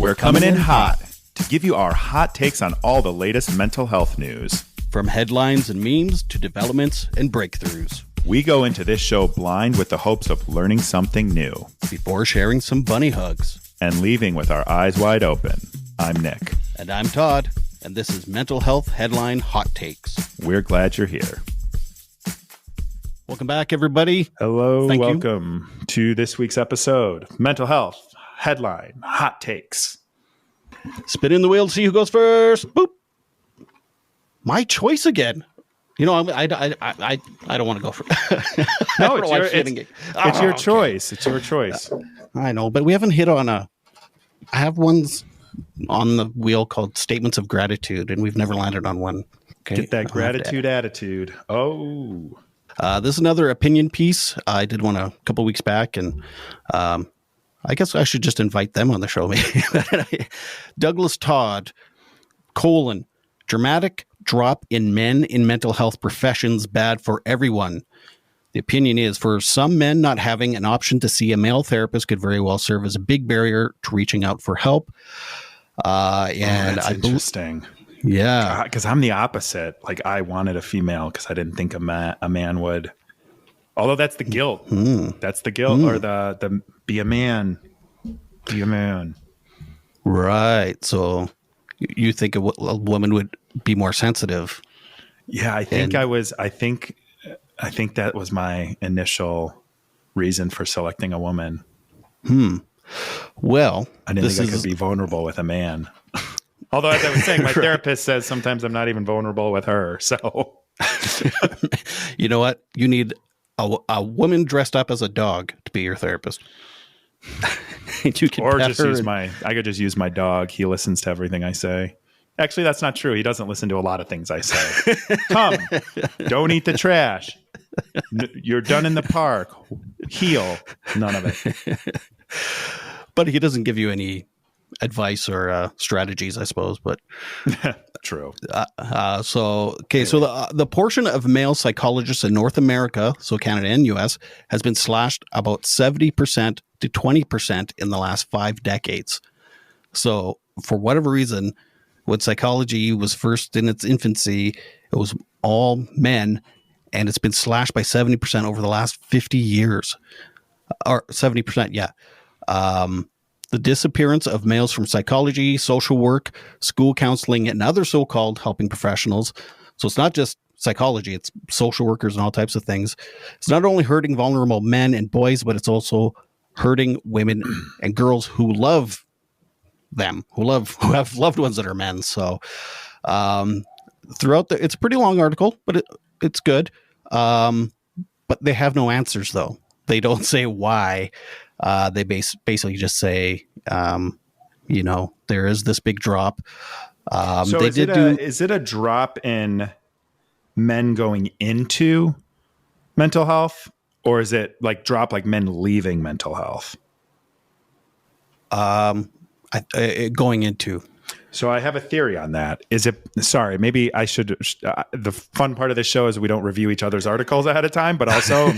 We're coming in hot to give you our hot takes on all the latest mental health news. From headlines and memes to developments and breakthroughs. We go into this show blind with the hopes of learning something new. Before sharing some bunny hugs. And leaving with our eyes wide open. I'm Nick. And I'm Todd. And this is Mental Health Headline Hot Takes. We're glad you're here. Welcome back, everybody. Hello, welcome to this week's episode. Mental Health Headline Hot Takes. Spin in the wheel to see who goes first. Boop. My choice again. You know, I don't want to go for No, it's your choice. It's your choice. I know, but we haven't hit on I have ones on the wheel called Statements of Gratitude, and we've never landed on one. Okay? Get that gratitude attitude. Oh. This is another opinion piece. I did one a couple weeks back, and I guess I should just invite them on the show. Maybe. Douglas Todd, dramatic drop in men in mental health professions bad for everyone. The opinion is, for some men, not having an option to see a male therapist could very well serve as a big barrier to reaching out for help. That's interesting. Yeah. Because I'm the opposite. Like, I wanted a female because I didn't think a man would. Although that's the guilt. That's the guilt. Or the be a man. Be a man. Right. So you think a woman would be more sensitive? Yeah, I think I think that was my initial reason for selecting a woman. Well, I didn't think I could be vulnerable with a man. Although, as I was saying, my therapist says sometimes I'm not even vulnerable with her. So, you know what? You need a woman dressed up as a dog to be your therapist. You can or just use I could just use my dog. He listens to everything I say. Actually, that's not true. He doesn't listen to a lot of things I say. Come, don't eat the trash. You're done in the park. Heal. None of it. But he doesn't give you any advice or strategies, I suppose. But true. So the portion of male psychologists in North America, so Canada and US, has been slashed about 70% to 20% in the last 5 decades. So for whatever reason, when psychology was first in its infancy, it was all men, and it's been slashed by 70% over the last 50 years. Or 70%, yeah. The disappearance of males from psychology, social work, school counseling, and other so-called helping professionals. So it's not just psychology, it's social workers and all types of things. It's not only hurting vulnerable men and boys, but it's also hurting women and girls who love them, who have loved ones that are men. So throughout it's a pretty long article, but it's good. But they have no answers, though. They don't say why. They basically just say, there is this big drop. So is it a drop in men going into mental health, or is it like drop like men leaving mental health? Going into. So I have a theory on that. Maybe I should, the fun part of this show is we don't review each other's articles ahead of time, but also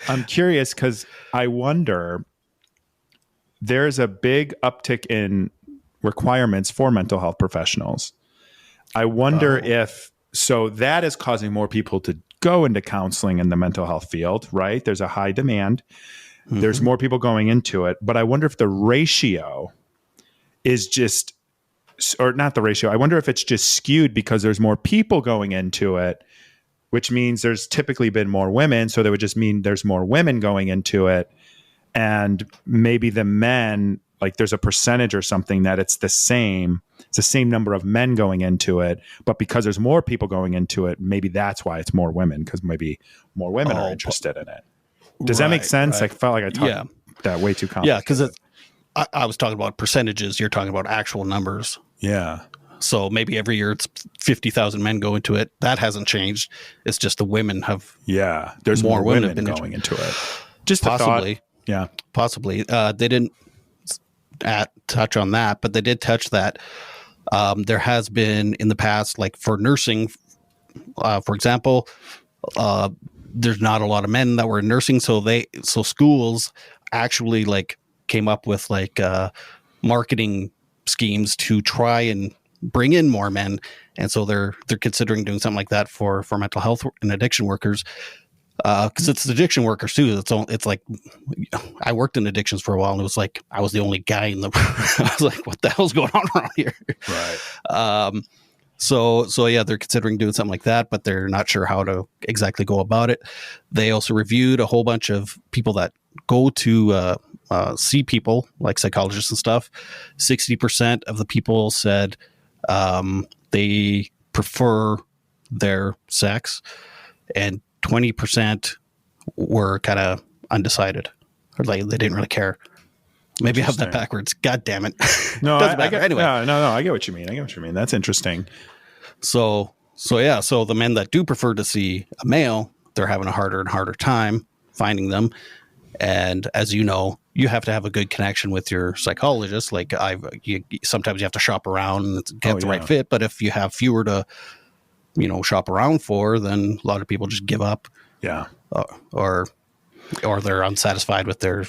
I'm curious because I wonder, there's a big uptick in requirements for mental health professionals. I wonder if that is causing more people to go into counseling in the mental health field, right? There's a high demand. Mm-hmm. There's more people going into it, but I wonder if the ratio is just, or not the ratio. I wonder if it's just skewed because there's more people going into it, which means there's typically been more women. So that would just mean there's more women going into it. And maybe the men, like there's a percentage or something that it's the same number of men going into it. But because there's more people going into it, maybe that's why it's more women, because maybe more women are interested in it. Does that make sense? Right. I felt like I talked that way too complicated. Yeah, because I was talking about percentages. You're talking about actual numbers. Yeah. So maybe every year it's 50,000 men go into it. That hasn't changed. It's just the women have. Yeah. There's more women going into it. Just possibly. Yeah. Possibly. They didn't touch on that, but they did touch that. There has been in the past, like for nursing, for example, there's not a lot of men that were in nursing. So schools actually like came up with like marketing schemes to try and bring in more men. And so they're considering doing something like that for mental health and addiction workers. Because it's addiction workers too. It's like, I worked in addictions for a while, and it was like I was the only guy in the. I was like, what the hell's going on around here? Right. So yeah, they're considering doing something like that, but they're not sure how to exactly go about it. They also reviewed a whole bunch of people that go to see people like psychologists and stuff. 60% of the people said they prefer their sex, and 20% were kind of undecided, or like they didn't really care. Maybe I have that backwards. God damn it. No, anyway. No, I get what you mean. That's interesting. So the men that do prefer to see a male, they're having a harder and harder time finding them. And as you know, you have to have a good connection with your psychologist. Like sometimes you have to shop around and get the right fit. But if you have fewer to, shop around for, then a lot of people just give up. Yeah. Or they're unsatisfied with their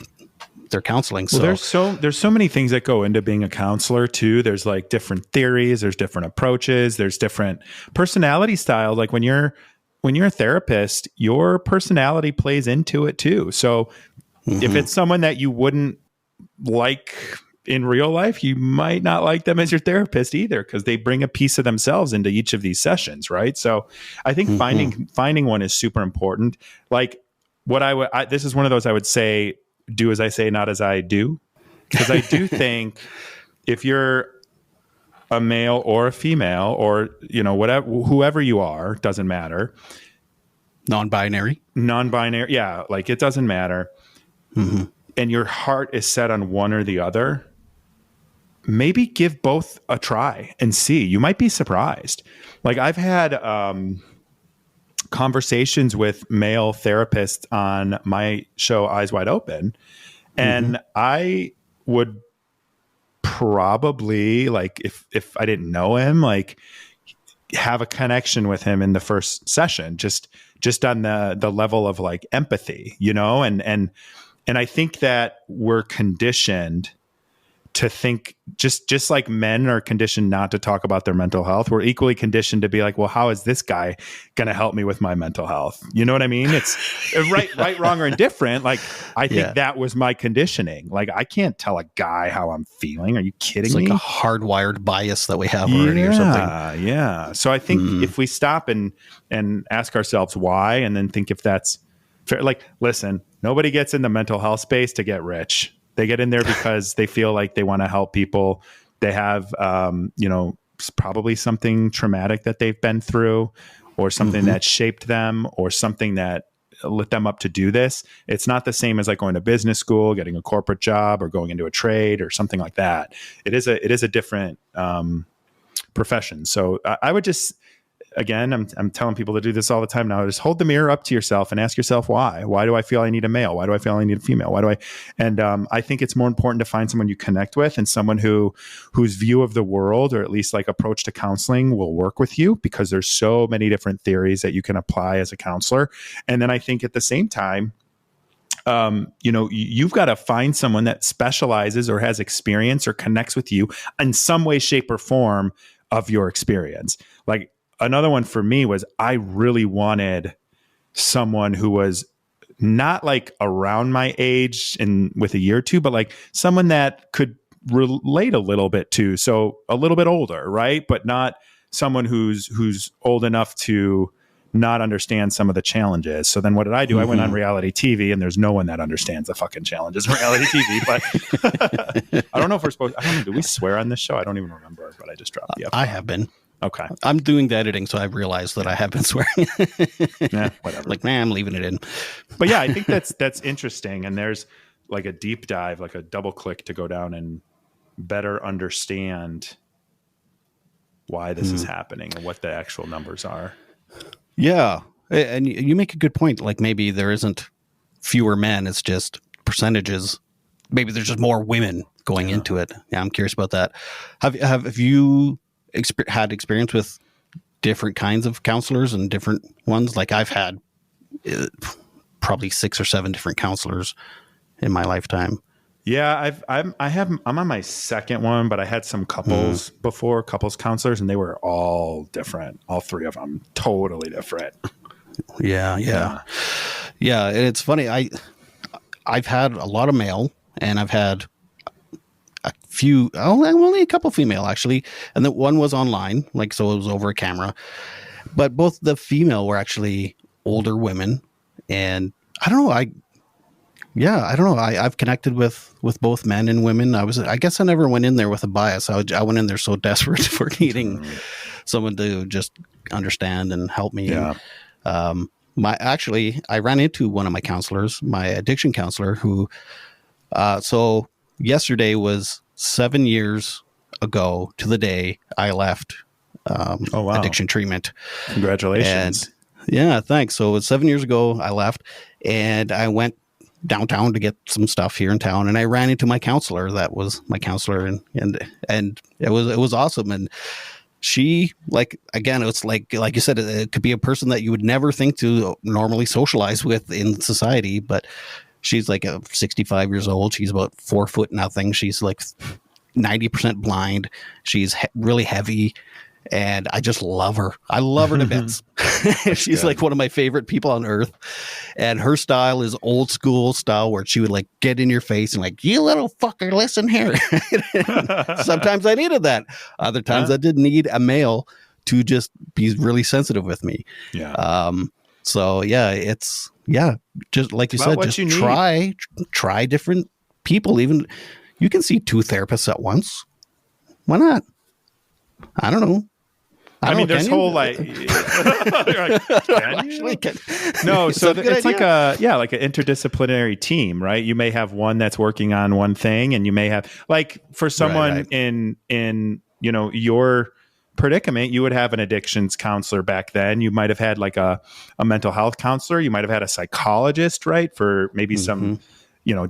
counseling. Well, So there's so many things that go into being a counselor too. There's like different theories, there's different approaches, there's different personality styles. Like when you're a therapist, your personality plays into it too. So if it's someone that you wouldn't like in real life, you might not like them as your therapist either, because they bring a piece of themselves into each of these sessions, right? So I think finding one is super important. Like this is one of those I would say, do as I say, not as I do. Because I do think if you're a male or a female or, whatever, whoever you are, doesn't matter. Non-binary. Yeah. Like it doesn't matter. Mm-hmm. And your heart is set on one or the other. Maybe give both a try and see. You might be surprised. Like I've had, conversations with male therapists on my show Eyes Wide Open, and I would probably, like, if I didn't know him, like have a connection with him in the first session, just on the level of like empathy, and I think that we're conditioned to think just like men are conditioned not to talk about their mental health. We're equally conditioned to be like, well, how is this guy going to help me with my mental health? You know what I mean? It's right, wrong, or indifferent. Like, I think that was my conditioning. Like, I can't tell a guy how I'm feeling. Are you kidding me? It's like a hardwired bias that we have already or something. Yeah. So I think if we stop and ask ourselves why, and then think if that's fair, like, listen, nobody gets in the mental health space to get rich. They get in there because they feel like they want to help people. They have, probably something traumatic that they've been through, or something that shaped them, or something that lit them up to do this. It's not the same as like going to business school, getting a corporate job, or going into a trade or something like that. It is a different profession. So I would just, again, I'm telling people to do this all the time now. Just hold the mirror up to yourself and ask yourself why. Why do I feel I need a male? Why do I feel I need a female? Why do I? And I think it's more important to find someone you connect with, and someone whose view of the world, or at least like approach to counseling, will work with you, because there's so many different theories that you can apply as a counselor. And then I think at the same time, you've got to find someone that specializes or has experience or connects with you in some way, shape, or form of your experience. Like, another one for me was, I really wanted someone who was not like around my age and with a year or two, but like someone that could relate a little bit to. So a little bit older, right? But not someone who's old enough to not understand some of the challenges. So then what did I do? I went on reality TV, and there's no one that understands the fucking challenges of reality TV. But I don't know if we're supposed, do we swear on this show? I don't even remember, but I just dropped the F. I have been. Okay. I'm doing the editing, so I've realized that I have been swearing. Yeah, whatever. Like, I'm leaving it in. But yeah, I think that's interesting. And there's like a deep dive, like a double click to go down and better understand why this is happening and what the actual numbers are. Yeah. And you make a good point. Like, maybe there isn't fewer men, it's just percentages. Maybe there's just more women going into it. Yeah, I'm curious about that. Have you had experience with different kinds of counselors and different ones? Like, I've had probably 6 or 7 different counselors in my lifetime. Yeah, I'm on my second one, but I had some couples before, couples counselors, and they were all different. All three of them totally different. Yeah. And it's funny. I've had a lot of male, and I've had only a couple female actually, and the one was online, like, so it was over a camera. But both the female were actually older women, and I don't know. I don't know. I've connected with both men and women. I guess I never went in there with a bias. I went in there so desperate for needing someone to just understand and help me. Yeah. I ran into one of my counselors, my addiction counselor, who, so yesterday was 7 years ago to the day I left, addiction treatment. Congratulations. And yeah, thanks. So it was 7 years ago I left, and I went downtown to get some stuff here in town, and I ran into my counselor. That was my counselor, and it was awesome. And she, like, again, it's like you said, it could be a person that you would never think to normally socialize with in society, but she's like 65 years old. She's about 4 foot nothing. She's like 90% blind. She's really heavy. And I just love her. I love her to bits. She's like one of my favorite people on earth. And her style is old school style, where she would like get in your face and like, you little fucker, listen here. Sometimes I needed that. Other times I did need a male to just be really sensitive with me. Yeah. So yeah, just like you said, just try different people. Even you can see 2 therapists at once. Why not? I don't know. I mean, there's whole like, no, so it's like like an interdisciplinary team, right? You may have one that's working on one thing, and you may have, like, for someone in your predicament, you would have an addictions counselor back then. You might have had like a mental health counselor. You might have had a psychologist, right? For maybe some,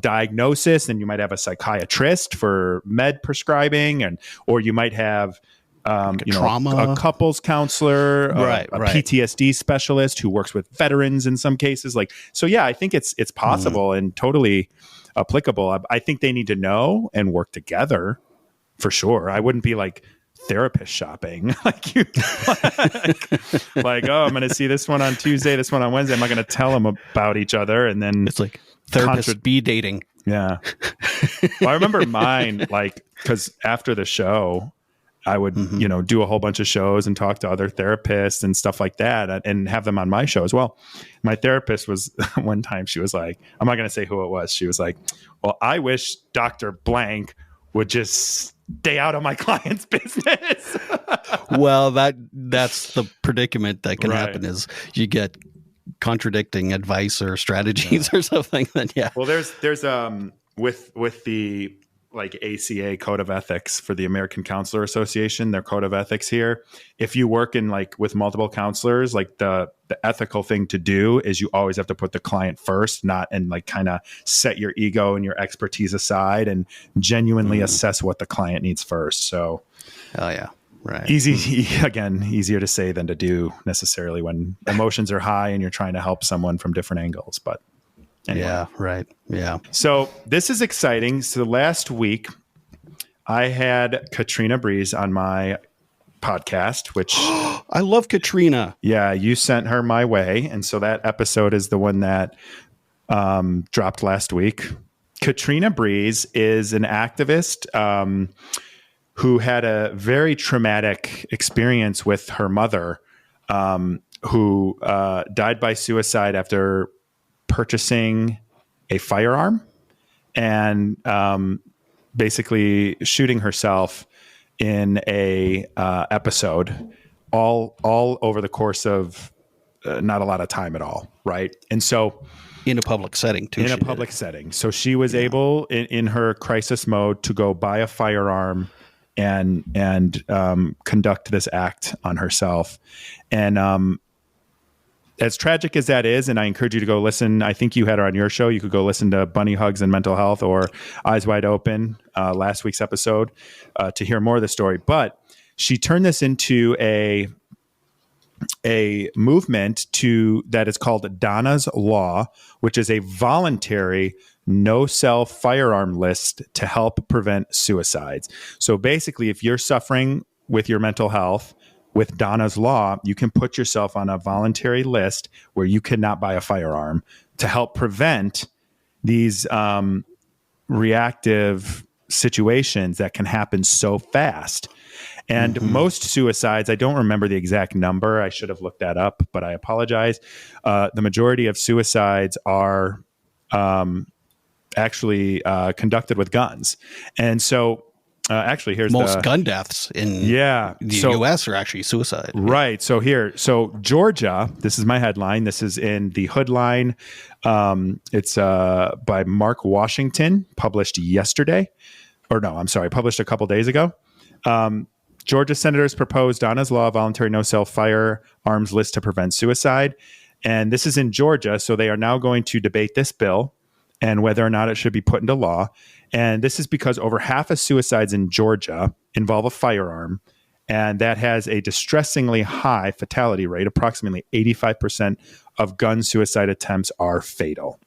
diagnosis, and you might have a psychiatrist for med prescribing, or you might have, trauma, a couples counselor, a PTSD specialist who works with veterans in some cases. Like, so yeah, I think it's possible and totally applicable. I think they need to know and work together for sure. I wouldn't be like therapist shopping like you, like, oh, I'm going to see this one on Tuesday, this one on Wednesday. I'm not going to tell them about each other. And then it's like therapist speed dating. Yeah. Well, I remember mine, like, because after the show, I would, do a whole bunch of shows and talk to other therapists and stuff like that, and have them on my show as well. My therapist was one time, she was like, I'm not going to say who it was. She was like, well, I wish Dr. Blank would just stay out of my client's business. Well, that's the predicament that can happen, is you get contradicting advice or strategies or something. Then Well, there's with the like ACA code of ethics for the American Counselor Association, their code of ethics here. If you work in like with multiple counselors, like the ethical thing to do is you always have to put the client first, and like kind of set your ego and your expertise aside and genuinely assess what the client needs first. So, right. Easier to say than to do necessarily when emotions are high and you're trying to help someone from different angles, but anyway. Yeah, right. Yeah. So this is exciting. So last week I had Katrina Breeze on my podcast, which I love Katrina. Yeah, you sent her my way. And so that episode is the one that dropped last week. Katrina Breeze is an activist who had a very traumatic experience with her mother, who died by suicide after purchasing a firearm and basically shooting herself in a episode all over the course of not a lot of time at all, right? And so in a public setting too. Setting. So she was able in her crisis mode to go buy a firearm and conduct this act on herself. And as tragic as that is, and I encourage you to go listen. I think you had her on your show. You could go listen to Bunny Hugs and Mental Health or Eyes Wide Open, last week's episode, to hear more of the story. But she turned this into a movement that is called Donna's Law, which is a voluntary no-sell firearm list to help prevent suicides. So basically, if you're suffering with your mental health, with Donna's Law, you can put yourself on a voluntary list where you cannot buy a firearm to help prevent these reactive situations that can happen so fast. And most suicides, I don't remember the exact number. I should have looked that up, but I apologize. The majority of suicides are actually conducted with guns. And so actually, here's most gun deaths in the U.S. are actually suicide. Right. So Georgia, this is my headline. This is in the Hoodline. It's by Mark Washington, published yesterday. Published a couple days ago. Georgia senators proposed Donna's Law, voluntary no-sell firearms list to prevent suicide. And this is in Georgia, so they are now going to debate this bill and whether or not it should be put into law. And this is because over half of suicides in Georgia involve a firearm, and that has a distressingly high fatality rate. Approximately 85% of gun suicide attempts are fatal.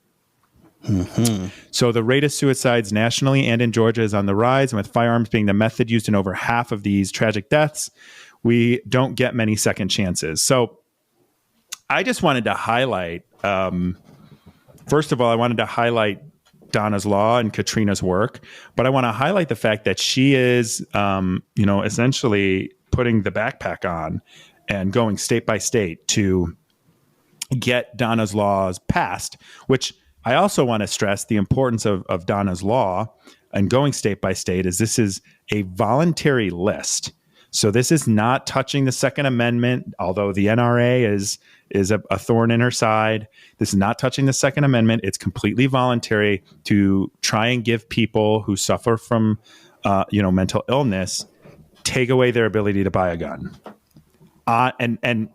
So the rate of suicides nationally and in Georgia is on the rise, and with firearms being the method used in over half of these tragic deaths, we don't get many second chances. So I just wanted to highlight, first of all, I wanted to highlight Donna's Law and Katrina's work, but I want to highlight the fact that she is, essentially putting the backpack on and going state by state to get Donna's laws passed, which I also want to stress the importance of Donna's Law and going state by state is this is a voluntary list. So this is not touching the Second Amendment, although the NRA is a thorn in her side. This is not touching the Second Amendment. It's completely voluntary to try and give people who suffer from, mental illness, take away their ability to buy a gun, and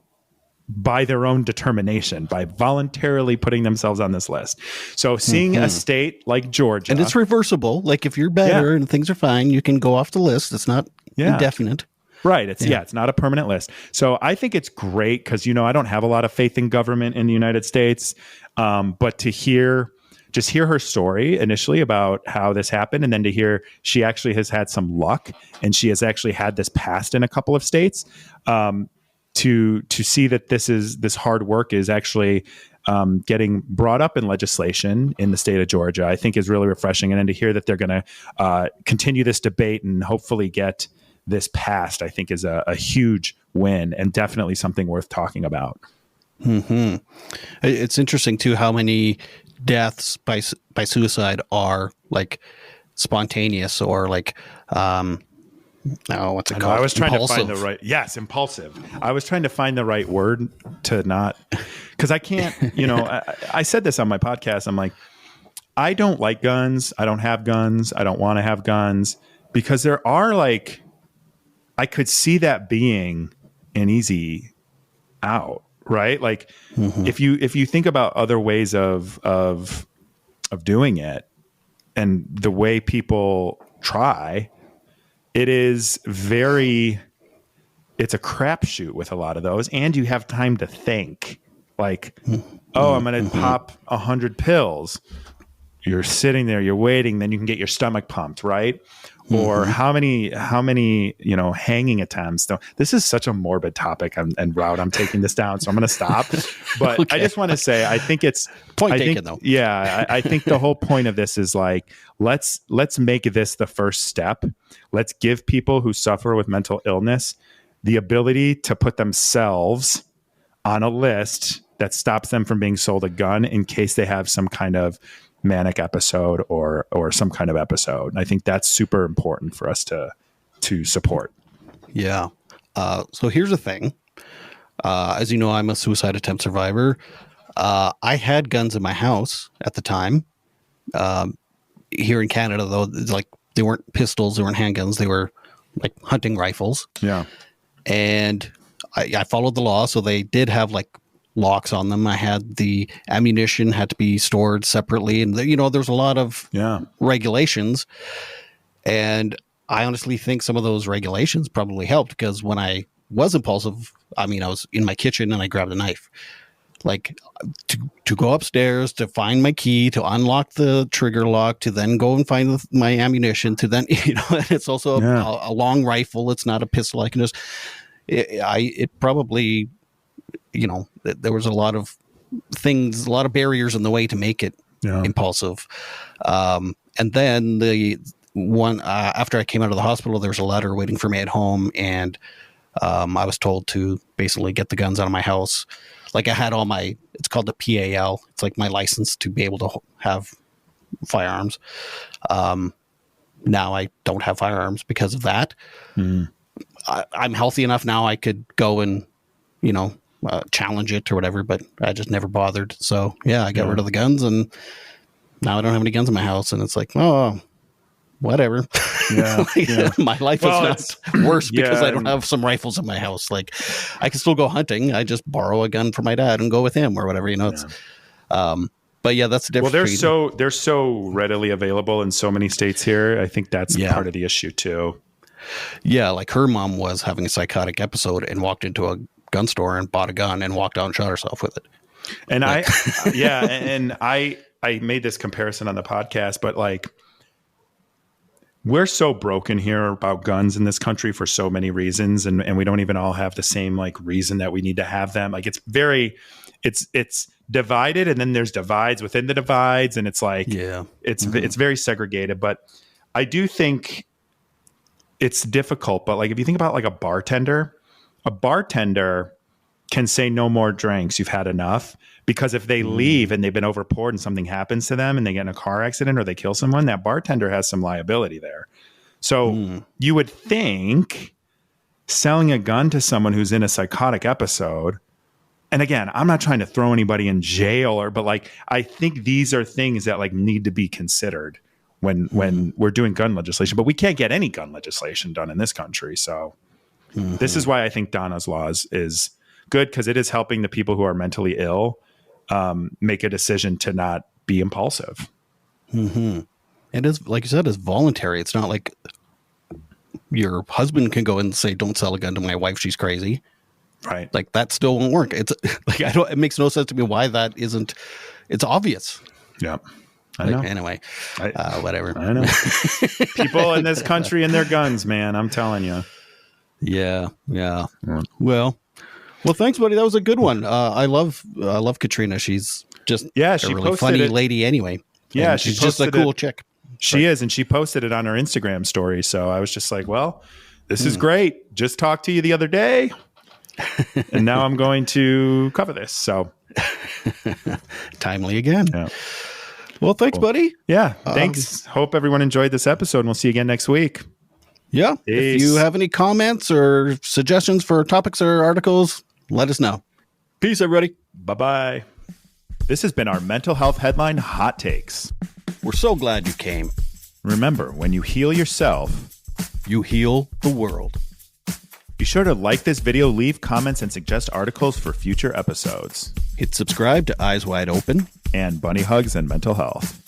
by their own determination, by voluntarily putting themselves on this list. So seeing a state like Georgia, and it's reversible. Like if you're better and things are fine, you can go off the list. It's not indefinite. Right. It's not a permanent list. So I think it's great because, I don't have a lot of faith in government in the United States. But to hear her story initially about how this happened, and then to hear she actually has had some luck and she has actually had this passed in a couple of states, to see that this hard work is actually getting brought up in legislation in the state of Georgia, I think is really refreshing. And then to hear that they're going to continue this debate and hopefully get this passed, I think is a huge win and definitely something worth talking about. It's interesting too how many deaths by suicide are like spontaneous or like what's it called? I was trying impulsive. to find impulsive. I was trying to find the right word to not, because I can't, I said this on my podcast. I'm like, I don't like guns. I don't have guns. I don't want to have guns because there are I could see that being an easy out, right? Like if you think about other ways of doing it and the way people try, it's a crapshoot with a lot of those. And you have time to think I'm going to pop 100 pills. You're sitting there, you're waiting, then you can get your stomach pumped, right? Or how many, hanging attempts. This is such a morbid topic and route. I'm taking this down, so I'm going to stop. But okay. I just want to say, I think it's point taken though. Yeah, I think the whole point of this is let's make this the first step. Let's give people who suffer with mental illness the ability to put themselves on a list that stops them from being sold a gun in case they have some kind of manic episode or some kind of episode. And I think that's super important for us to support. Yeah. So here's the thing. As you know, I'm a suicide attempt survivor. I had guns in my house at the time. Here in Canada, though, they weren't pistols, they weren't handguns, they were like hunting rifles. Yeah. And I followed the law, so they did have locks on them. I had the ammunition had to be stored separately, and there's a lot of regulations. And I honestly think some of those regulations probably helped because when I was impulsive. I mean, I was in my kitchen and I grabbed a knife. Like to go upstairs, to find my key, to unlock the trigger lock, to then go and find my ammunition, to then, it's also a long rifle. It's not a pistol. I can just, it probably, there was a lot of things, a lot of barriers in the way to make it impulsive. And then the one, after I came out of the hospital, there was a letter waiting for me at home, and I was told to basically get the guns out of my house. Like I had all my, it's called the PAL. It's like my license to be able to have firearms. Now I don't have firearms because of that. I'm healthy enough now. I could go and, challenge it or whatever, but I just never bothered. So yeah, I got rid of the guns, and now I don't have any guns in my house. And it's like, oh, whatever. Yeah, my life is not worse because I don't have some rifles in my house. Like I can still go hunting. I just borrow a gun from my dad and go with him or whatever, It's, but yeah, that's the difference. Well, they're so readily available in so many states here. I think that's part of the issue too. Yeah, like her mom was having a psychotic episode and walked into a gun store and bought a gun and walked out and shot herself with it. And I made this comparison on the podcast, but like, we're so broken here about guns in this country for so many reasons. And we don't even all have the same like reason that we need to have them. Like it's divided, and then there's divides within the divides. And it's like, it's very segregated, but I do think it's difficult. But like, if you think about like a bartender can say no more drinks. You've had enough. Because if they leave and they've been overpoured and something happens to them and they get in a car accident or they kill someone, that bartender has some liability there. So you would think selling a gun to someone who's in a psychotic episode, and again, I'm not trying to throw anybody in jail but like, I think these are things that like need to be considered when we're doing gun legislation, but we can't get any gun legislation done in this country. So this is why I think Donna's laws is good, because it is helping the people who are mentally ill make a decision to not be impulsive. It is, like you said, it's voluntary. It's not like your husband can go and say, don't sell a gun to my wife, she's crazy. Right. Like that still won't work. It's like, it makes no sense to me why that isn't, it's obvious. Yeah. I know. Anyway, whatever. I know. People in this country and their guns, man. I'm telling you. Yeah. Well, thanks, buddy. That was a good one. I love Katrina. She's just a really funny lady anyway. Yeah, she's just a cool chick. She is, and she posted it on her Instagram story. So I was just like, well, this is great. Just talked to you the other day, and now I'm going to cover this. So timely again. Yeah. Well, thanks, buddy. Yeah, thanks. Hope everyone enjoyed this episode, and we'll see you again next week. Yeah. Peace. If you have any comments or suggestions for topics or articles, let us know. Peace, everybody. Bye-bye. This has been our Mental Health Headline Hot Takes. We're so glad you came. Remember, when you heal yourself, you heal the world. Be sure to like this video, leave comments, and suggest articles for future episodes. Hit subscribe to Eyes Wide Open and Bunny Hugs and Mental Health.